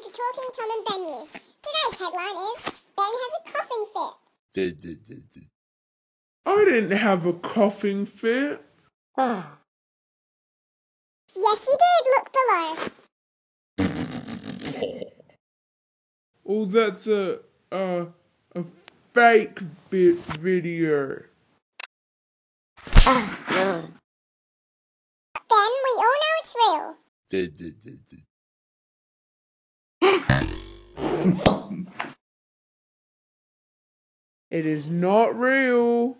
welcome to Talking Tom and Ben News. Today's headline is, Ben has a coughing fit. I didn't have a coughing fit. Yes, you did. Look below. Oh, that's a fake video. Ben, we all know it's real. It is not real.